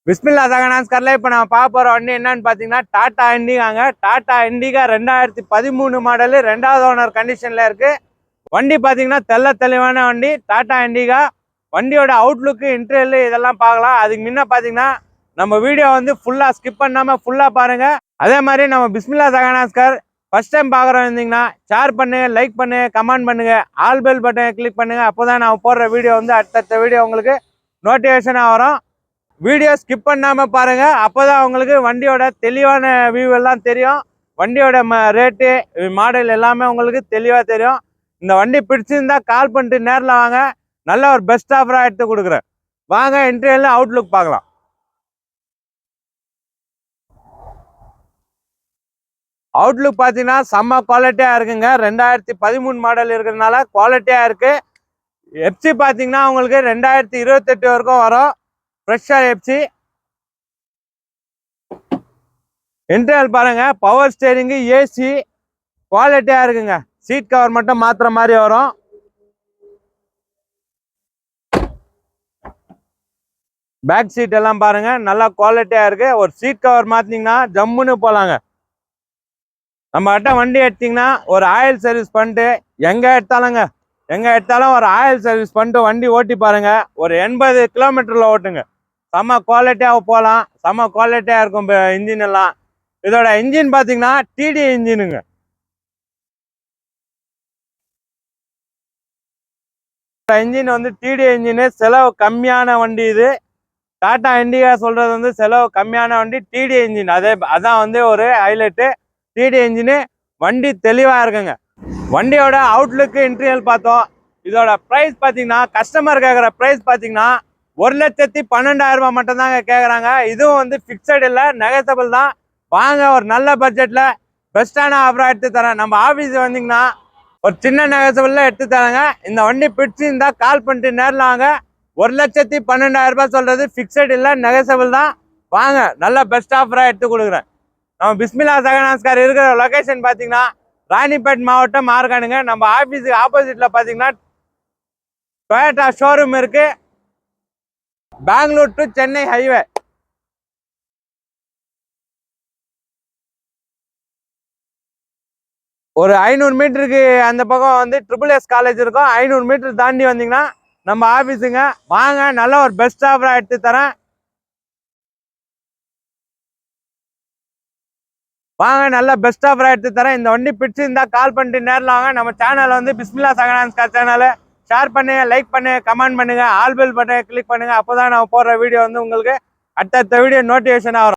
பிஸ்மில்லா சகனாஸ்கர்ல இப்போ நம்ம பார்க்க போகிற வண்டி என்னன்னு பார்த்தீங்கன்னா டாடா இண்டிகாங்க. டாடா இண்டிகா 2013 மாடலு, 2வது ஓனர் கண்டிஷனில் இருக்குது. வண்டி பார்த்தீங்கன்னா தெளிவான வண்டி டாடா இண்டிகா. வண்டியோட அவுட்லுக்கு இன்டீரியல் இதெல்லாம் பார்க்கலாம். அதுக்கு முன்ன பார்த்தீங்கன்னா நம்ம வீடியோ வந்து ஃபுல்லாக ஸ்கிப் பண்ணாமல் ஃபுல்லாக பாருங்கள். அதே மாதிரி நம்ம பிஸ்மில்லா சகனாஸ்கர் ஃபர்ஸ்ட் டைம் பார்க்குறோம் இருந்தீங்கன்னா ஷேர் பண்ணுங்க, லைக் பண்ணுங்க, கமெண்ட் பண்ணுங்க, ஆல் பெல் பட்டனை கிளிக் பண்ணுங்க. அப்போ தான் நான் போடுற வீடியோ வந்து அடுத்தடுத்த வீடியோ உங்களுக்கு நோட்டிஃபிகேஷனாக வரும். வீடியோ ஸ்கிப் பண்ணாமல் பாருங்கள். அப்போ தான் உங்களுக்கு வண்டியோட தெளிவான வியூ எல்லாம் தெரியும். வண்டியோட ரேட்டு, மாடல் எல்லாமே உங்களுக்கு தெளிவாக தெரியும். இந்த வண்டி பிடிச்சிருந்தா கால் பண்ணிட்டு நேரில் வாங்க. நல்ல ஒரு பெஸ்ட் ஆஃபராக எடுத்து கொடுக்குறேன். வாங்க இன்டீரியர்ல அவுட்லுக் பார்க்கலாம். அவுட்லுக் பார்த்தீங்கன்னா செம்ம குவாலிட்டியாக இருக்குங்க. 2013 மாடல் இருக்கிறதுனால குவாலிட்டியாக இருக்குது. எஃப்சி பார்த்தீங்கன்னா உங்களுக்கு 2028 வரைக்கும் வரும். ஃப்ரெஷ்ஷாக எஃப்சி. இன்டீரியர் பாருங்க, பவர் ஸ்டேரிங்கு, ஏசி குவாலிட்டியாக இருக்குங்க. சீட் கவர் மட்டும் மாற்றுற மாதிரி வரும். பேக் சீட் எல்லாம் பாருங்க, நல்லா குவாலிட்டியாக இருக்கு. ஒரு சீட் கவர் மாற்றினீங்கன்னா ஜம்முன்னு போகலாங்க. நம்ம கிட்ட வண்டி எடுத்தீங்கன்னா ஒரு ஆயில் சர்வீஸ் பண்ணிட்டு எங்கே எடுத்தாலும் ஒரு ஆயில் சர்வீஸ் பண்ணிட்டு வண்டி ஓட்டி பாருங்க. ஒரு 80 கிலோமீட்டரில் ஓட்டுங்க. செம்ம குவாலிட்டியாக போகலாம். செம்ம குவாலிட்டியாக இருக்கும் இன்ஜின் எல்லாம். இதோட இன்ஜின் பார்த்தீங்கன்னா டிடி இன்ஜினுங்க. இன்ஜின் வந்து டிடி இன்ஜினு, செலவு கம்மியான வண்டி இது. டாடா இண்டிகா சொல்றது வந்து செலவு கம்மியான வண்டி, டிடி இன்ஜின். அதான் வந்து ஒரு ஹைலைட்டு. டிடி இன்ஜினு, வண்டி தெளிவாக இருக்குங்க. வண்டியோட அவுட்லுக்கு இன்டீரியல் பார்த்தோம். இதோட ப்ரைஸ் பார்த்தீங்கன்னா கஸ்டமர் கேட்குற ப்ரைஸ் பார்த்தீங்கன்னா 1,12,000 ரூபாய் மட்டும் தாங்க கேட்குறாங்க. இதுவும் வந்து ஃபிக்ஸட் இல்லை, நெகசபிள் தான். வாங்க, ஒரு நல்ல பட்ஜெட்டில் பெஸ்ட்டான ஆஃபராக எடுத்து தரேன். நம்ம ஆஃபீஸ் வந்தீங்கன்னா ஒரு சின்ன நெகசபிளில் எடுத்து தரேங்க. இந்த வண்டி பிடிச்சிருந்தா கால் பண்ணிட்டு நேரில் வாங்க. 1,12,000 ரூபாய் சொல்கிறது ஃபிக்ஸட் இல்லை, நெகசபிள் தான். வாங்க, நல்ல பெஸ்ட் ஆஃபராக எடுத்து கொடுக்குறேன். நம்ம பிஸ்மில்லா சகனாஸ்கர் இருக்கிற லொக்கேஷன் பார்த்தீங்கன்னா ராணிப்பேட் மாவட்டம், மார்கானுங்க. நம்ம ஆஃபீஸுக்கு ஆப்போசிட்டில் பார்த்தீங்கன்னா டொயோட்டா ஷோரூம் இருக்கு. Bangalore to Chennai highway. ஒரு 500 மீட்டருக்கு அந்த பக்கம் வந்து SSS காலேஜ் இருக்கும். 500 மீட்டர் தாண்டி வந்தீங்கன்னா நம்ம ஆஃபீஸுங்க. வாங்க, நல்ல ஒரு பெஸ்ட் ஆஃபராக எடுத்து தரேன். வாங்க, நல்ல பெஸ்ட் ஆஃபராக எடுத்து தரேன். இந்த வண்டி பிடிச்சிருந்தா கால் பண்ணிட்டு நேரில் வாங்க. நம்ம சேனல் வந்து பிஸ்மில்லா சகனாஸ்கர் சேனல். ஷேர் பண்ணுங்க, லைக் பண்ணுங்க, கமெண்ட் பண்ணுங்க, ஆல் பெல் பட்டனை கிளிக் பண்ணுங்க. அப்போதான் நான் போடுற வீடியோ வந்து உங்களுக்கு அடுத்தடுத்த வீடியோ நோட்டிஃபிகேஷனாக வரும்.